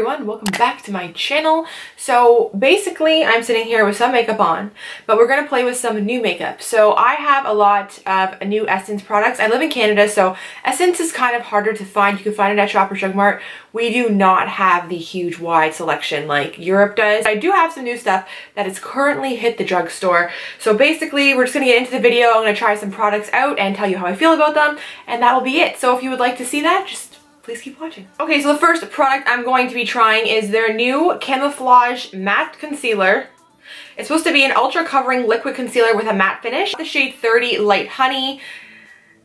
everyone, welcome back to my channel. So basically I'm sitting here with some makeup on, but we're going to play with some new makeup. So I have a lot of new Essence products. I live in Canada, so Essence is kind of harder to find. You can find it at Shoppers Drug Mart. We do not have the huge wide selection like Europe does. I do have some new stuff that has currently hit the drugstore. So basically we're just going to get into the video. I'm going to try some products out and tell you how I feel about them, and that will be it. So if you would like to see that, just please keep watching. Okay, so the first product I'm going to be trying is their new Camouflage Matte Concealer. It's supposed to be an ultra covering liquid concealer with a matte finish. The shade 30 Light Honey.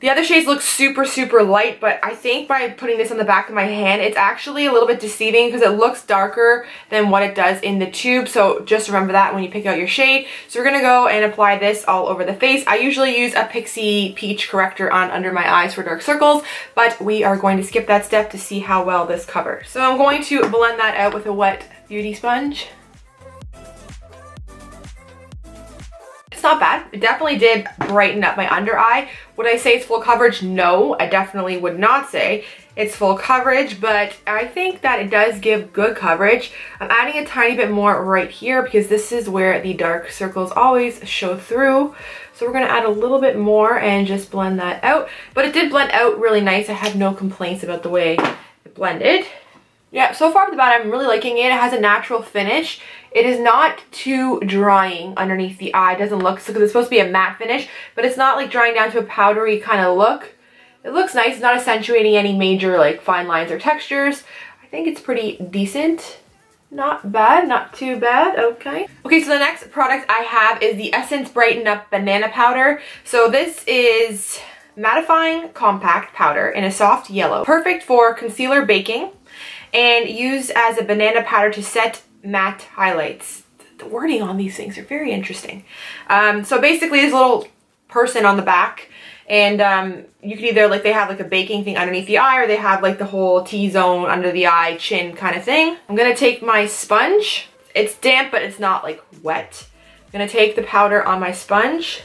The other shades look super light, but I think by putting this on the back of my hand, it's actually a little bit deceiving because it looks darker than what it does in the tube. So just remember that when you pick out your shade. So we're gonna go and apply this all over the face. I usually use a Pixie Peach corrector on under my eyes for dark circles, but we are going to skip that step to see how well this covers. So I'm going to blend that out with a wet beauty sponge. It's not bad. It definitely did brighten up my under eye. Would I say it's full coverage? No, I definitely would not say it's full coverage, but I think that it does give good coverage. I'm adding a tiny bit more right here because this is where the dark circles always show through. So we're gonna add a little bit more and just blend that out. But it did blend out really nice. I have no complaints about the way it blended. Yeah, so far off the bat, I'm really liking it. It has a natural finish. It is not too drying underneath the eye. It doesn't look so, because it's supposed to be a matte finish, but it's not like drying down to a powdery kind of look. It looks nice. It's not accentuating any major like fine lines or textures. I think it's pretty decent. Not bad, not too bad, okay. Okay, so the next product I have is the Essence Brighten Up Banana Powder. So this is mattifying compact powder in a soft yellow. Perfect for concealer baking and used as a banana powder to set matte highlights. The wording on these things are very interesting. So basically there's a little person on the back, and you can either, like, they have like a baking thing underneath the eye, or they have like the whole T-zone under the eye, chin kind of thing. I'm gonna take my sponge. It's damp, but it's not like wet. I'm gonna take the powder on my sponge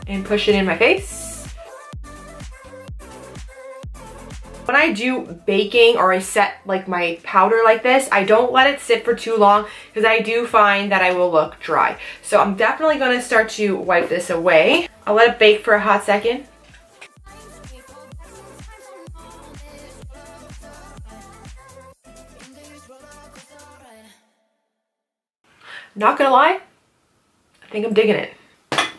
and push it in my face. When I do baking or I set like my powder like this, I don't let it sit for too long because I do find that I will look dry. So I'm definitely going to start to wipe this away. I'll let it bake for a hot second. Not gonna lie, I think I'm digging it.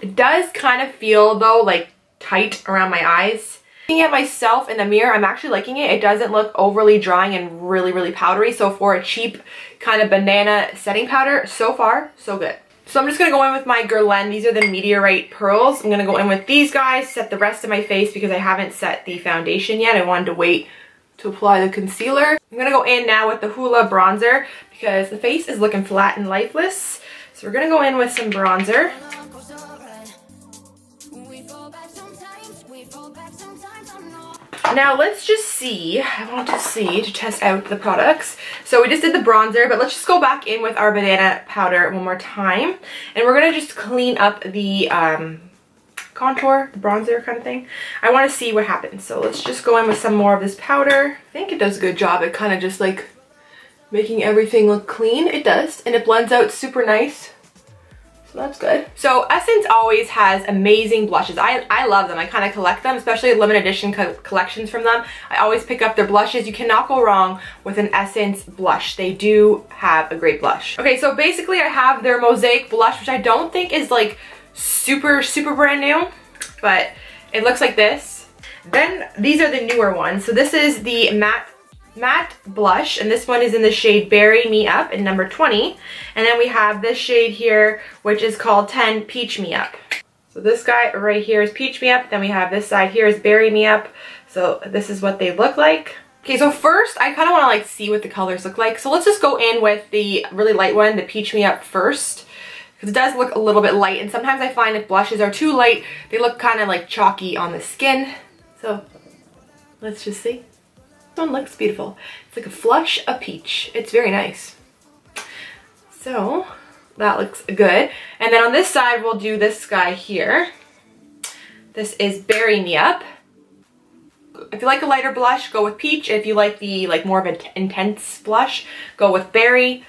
It does kind of feel though like tight around my eyes. Looking at myself in the mirror, I'm actually liking it. It doesn't look overly drying and really powdery. So for a cheap kind of banana setting powder, so far, so good. So I'm just gonna go in with my Guerlain. These are the Meteorite Pearls. I'm gonna go in with these guys, set the rest of my face because I haven't set the foundation yet. I wanted to wait to apply the concealer. I'm gonna go in now with the Hoola bronzer because the face is looking flat and lifeless. So we're gonna go in with some bronzer. Now let's just see, I want to see, to test out the products. So we just did the bronzer, but let's just go back in with our banana powder one more time. And we're gonna just clean up the contour, the bronzer kind of thing. I wanna see what happens. So let's just go in with some more of this powder. I think it does a good job at kind of just like making everything look clean. It does, and it blends out super nice. So that's good. So Essence always has amazing blushes. I love them. I kind of collect them, especially limited edition collections from them. I always pick up their blushes. You cannot go wrong with an Essence blush. They do have a great blush. Okay, so basically I have their Mosaic blush, which I don't think is like super brand new, but it looks like this. Then these are the newer ones. So this is the matte blush, and this one is in the shade Berry Me Up in number 20, and then we have this shade here which is called 10 Peach Me Up. So this guy right here is Peach Me Up, then we have this side here is Berry Me Up. So this is what they look like. Okay, so first I kind of want to like see what the colors look like, so let's just go in with the really light one, the Peach Me Up first, because it does look a little bit light, and sometimes I find if blushes are too light they look kind of like chalky on the skin. So let's just see. This one looks beautiful. It's like a flush of peach. It's very nice. So that looks good. And then on this side, we'll do this guy here. This is Berry Me Up. if you like a lighter blush, go with peach. If you like the more of an intense blush, go with berry.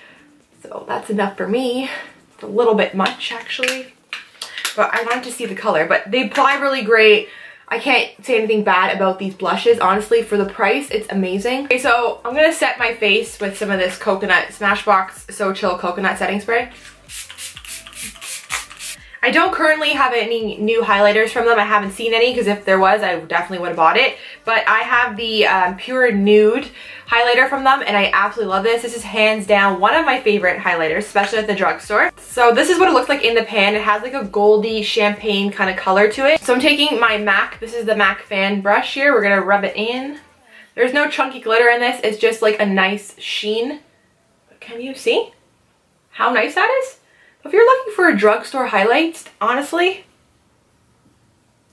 So that's enough for me. It's a little bit much actually, but I wanted to see the color. But they apply really great. I can't say anything bad about these blushes, honestly. For the price, it's amazing. Okay, so I'm gonna set my face with some of this coconut Smashbox So Chill coconut setting spray. I don't currently have any new highlighters from them. I haven't seen any, because if there was, I definitely would have bought it. But I have the Pure Nude highlighter from them, and I absolutely love this. This is hands down one of my favorite highlighters, especially at the drugstore. So this is what it looks like in the pan. It has like a goldy champagne kind of color to it. So I'm taking my MAC, this is the MAC fan brush here. We're gonna rub it in. There's no chunky glitter in this. It's just like a nice sheen. Can you see how nice that is? If you're looking for a drugstore highlights, honestly,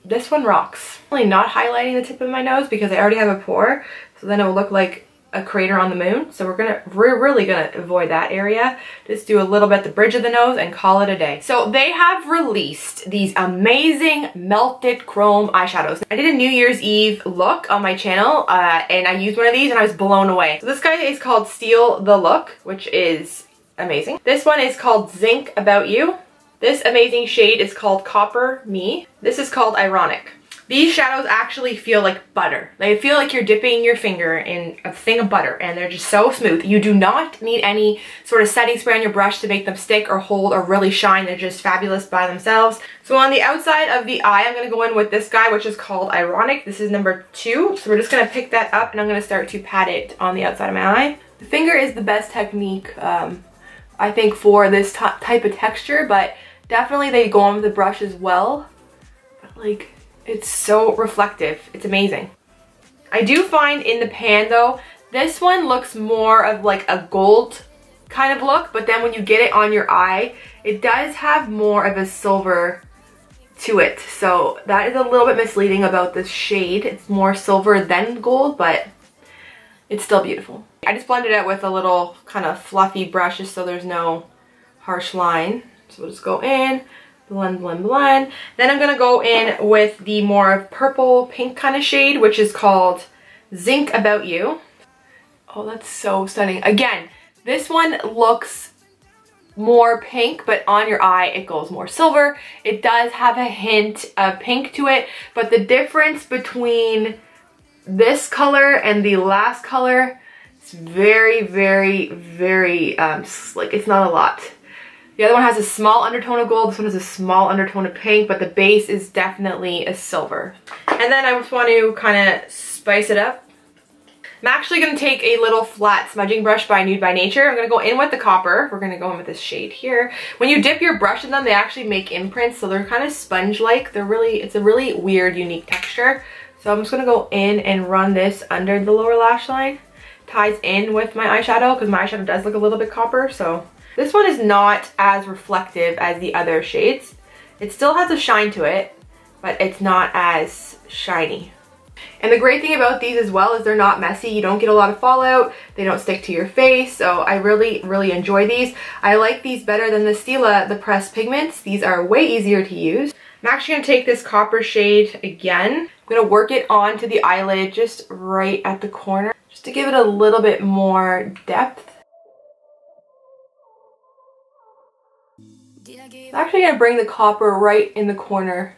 this one rocks. I'm really not highlighting the tip of my nose because I already have a pore, so then it will look like a crater on the moon. So we're really gonna avoid that area. Just do a little bit the bridge of the nose and call it a day. So they have released these amazing melted chrome eyeshadows. I did a New Year's Eve look on my channel and I used one of these and I was blown away. So this guy is called Steal the Look, which is amazing. This one is called Zinc About You. This amazing shade is called Copper Me. This is called Ironic. These shadows actually feel like butter. They feel like you're dipping your finger in a thing of butter, and they're just so smooth. You do not need any sort of setting spray on your brush to make them stick or hold or really shine. They're just fabulous by themselves. So on the outside of the eye, I'm gonna go in with this guy, which is called Ironic. This is number 2. So we're just gonna pick that up and I'm gonna start to pat it on the outside of my eye. The finger is the best technique, I think, for this type of texture, but definitely they go on with the brush as well. But like, it's so reflective. It's amazing. I do find in the pan though, this one looks more of like a gold kind of look, but then when you get it on your eye, it does have more of a silver to it. So that is a little bit misleading about this shade. It's more silver than gold, but it's still beautiful. I just blended it with a little kind of fluffy brush just so there's no harsh line. So we'll just go in, blend, blend, blend. Then I'm gonna go in with the more purple pink kind of shade, which is called Zinc About You. Oh, that's so stunning. Again, this one looks more pink, but on your eye it goes more silver. It does have a hint of pink to it, but the difference between this color and the last color, it's very, very, very like, it's not a lot. The other one has a small undertone of gold, this one has a small undertone of pink, but the base is definitely a silver. And then I just want to kind of spice it up. I'm actually going to take a little flat smudging brush by Nude by Nature. I'm going to go in with the copper. We're going to go in with this shade here. When you dip your brush in them, they actually make imprints, so they're kind of sponge-like. It's a really weird, unique texture. So I'm just going to go in and run this under the lower lash line. Ties in with my eyeshadow, because my eyeshadow does look a little bit copper. So this one is not as reflective as the other shades. It still has a shine to it, but it's not as shiny. And the great thing about these as well is they're not messy. You don't get a lot of fallout. They don't stick to your face. So I really, really enjoy these. I like these better than the Stila, the pressed pigments. These are way easier to use. I'm actually going to take this copper shade again. I'm going to work it onto the eyelid just right at the corner, just to give it a little bit more depth. I'm actually going to bring the copper right in the corner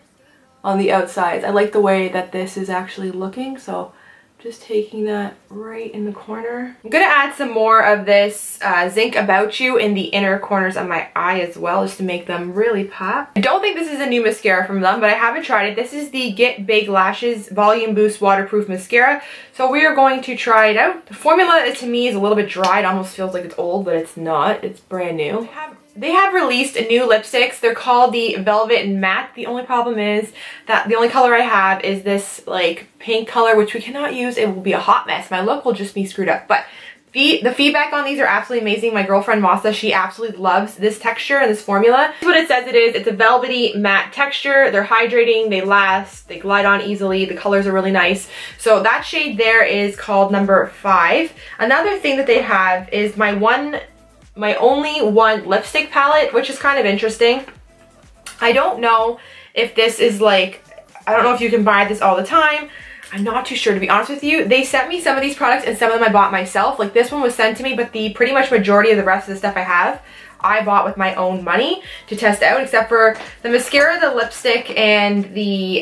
on the outside. I like the way that this is actually looking, so just taking that right in the corner. I'm gonna add some more of this Zinc About You in the inner corners of my eye as well, just to make them really pop. I don't think this is a new mascara from them, but I haven't tried it. This is the Get Big Lashes Volume Boost Waterproof Mascara. So we are going to try it out. The formula to me is a little bit dry. It almost feels like it's old, but it's not. It's brand new. They have released new lipsticks. They're called the Velvet Matte. The only problem is that the only color I have is this like pink color, which we cannot use. It will be a hot mess. My look will just be screwed up. But the feedback on these are absolutely amazing. My girlfriend Masa, she absolutely loves this texture and this formula. This is what it says it is. It's a velvety matte texture. They're hydrating, they last, they glide on easily. The colors are really nice. So that shade there is called number 5. Another thing that they have is my only one lipstick palette, which is kind of interesting. I don't know if this is like, I don't know if you can buy this all the time, I'm not too sure, to be honest with you. They sent me some of these products and some of them I bought myself. Like this one was sent to me, but the pretty much majority of the rest of the stuff I have, I bought with my own money to test out, except for the mascara, the lipstick, and the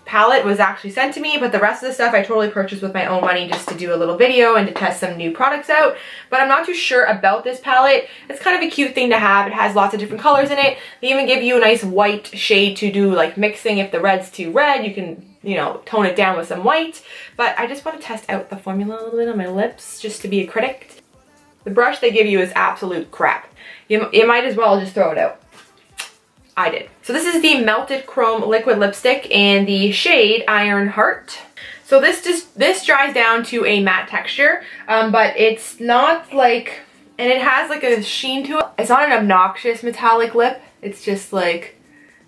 palette was actually sent to me, but the rest of the stuff I totally purchased with my own money just to do a little video and to test some new products out. But I'm not too sure about this palette. It's kind of a cute thing to have. It has lots of different colors in it. They even give you a nice white shade to do like mixing. If the red's too red, you can, you know, tone it down with some white. But I just want to test out the formula a little bit on my lips just to be a critic. The brush they give you is absolute crap. You might as well just throw it out. I did. So this is the Melted Chrome Liquid Lipstick in the shade Iron Heart. So this dries down to a matte texture, but it's not like, and it has like a sheen to it. It's not an obnoxious metallic lip. It's just like,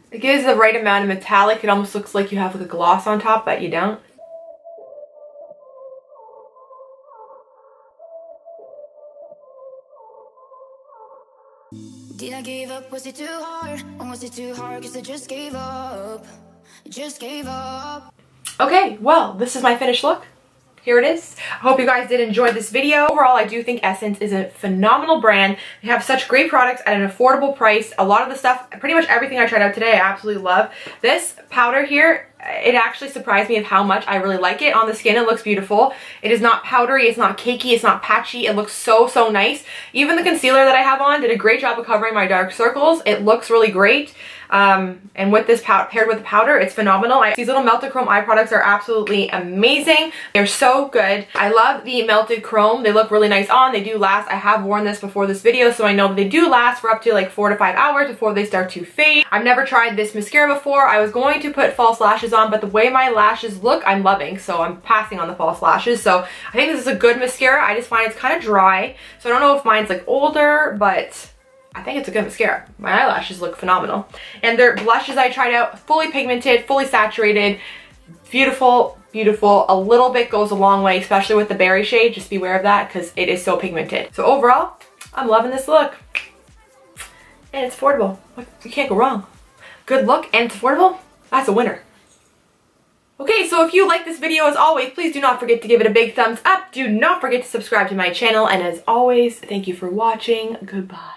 it gives the right amount of metallic. It almost looks like you have like a gloss on top, but you don't. Did I give up? Was it too hard? Or was it too hard? Cause I just gave up. Just gave up. Okay, well, this is my finished look. Here it is. I hope you guys did enjoy this video. Overall, I do think Essence is a phenomenal brand. They have such great products at an affordable price. A lot of the stuff, pretty much everything I tried out today, I absolutely love. This powder here, it actually surprised me of how much I really like it. On the skin, it looks beautiful. It is not powdery, it's not cakey, it's not patchy. It looks so, so nice. Even the concealer that I have on did a great job of covering my dark circles. It looks really great. And with this paired with the powder, it's phenomenal. These little Melted Chrome eye products are absolutely amazing. They're so good. I love the Melted Chrome. They look really nice on. They do last. I have worn this before this video, so I know that they do last for up to like 4 to 5 hours before they start to fade. I've never tried this mascara before. I was going to put false lashes on, but the way my lashes look, I'm loving, so I'm passing on the false lashes. So I think this is a good mascara. I just find it's kind of dry, so I don't know if mine's like older, but I think it's a good mascara. My eyelashes look phenomenal. And their blushes I tried out, fully pigmented, fully saturated, beautiful, beautiful. A little bit goes a long way, especially with the berry shade. Just be aware of that because it is so pigmented. So overall, I'm loving this look. And it's affordable. You can't go wrong. Good look and it's affordable. That's a winner. Okay, so if you like this video, as always, please do not forget to give it a big thumbs up. Do not forget to subscribe to my channel. And as always, thank you for watching. Goodbye.